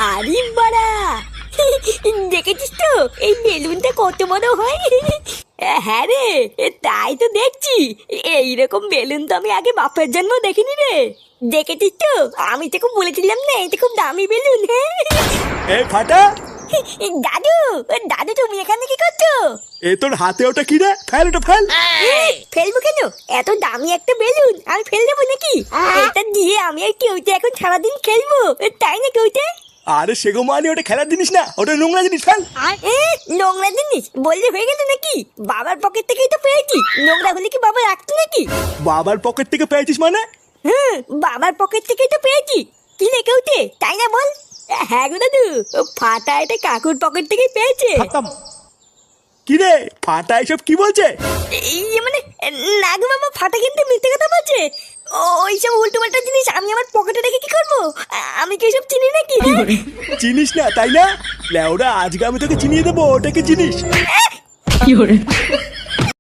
আরে বাড়া, দেখেছিস তো এই বেলুনটা কত বড় হয়? হ্যাঁ রে, তাই তো দেখছি। এইরকম বেলুন তো আমি আগে বাপের জন্ম দেখিনি রে। দেখেছিস তো, আমি তোকে বলেছিলাম না এটা খুব দামি বেলুন। এই ফাটা, দাদু, দাদু তুমি এখানে কি করছো? এ তোর হাতে ওটা কি রে? ফেল ওটা ফেল। ফেলবো কেন? এত দামি একটা বেলুন আমি ফেল দেবো নাকি? এটা দিয়ে আমি আর কেউতে এখন সারাদিন খেলবো, তাই না কেউতে? আরে সেগো মানে ওটা খেলার জিনিস না, ওটা নোংরা জিনিস, ফেল। নোংরা জিনিস বললে হয়ে গেল নাকি? বাবার পকেট থেকেই তো পেয়েছি, নোংরা হলে কি বাবা রাখতো নাকি? বাবার পকেট থেকে পেয়েছিস মানে? হুম, বাবার পকেট থেকেই তো পেয়েছি। কি রে কেউতে, তাই না বল? হ্যাঁ গো দাদু, ফাটা এটা কাকুর পকেট থেকেই পেয়েছে। কি রে ফাটা এসব কি বলছে? মানে না গো বাবা, ফাটা কিন্তু মিথ্যে কথা বলছে। ওইসব উল্টো পাল্টা জিনিস আমি আমার পকেটে রেখে কি করবো? আমি কি এসব চিনি নাকি? চিনিস না তাই না? লেওরা আজকে আমি তোকে চিনিয়ে দেবো ওটাকে চিনিস।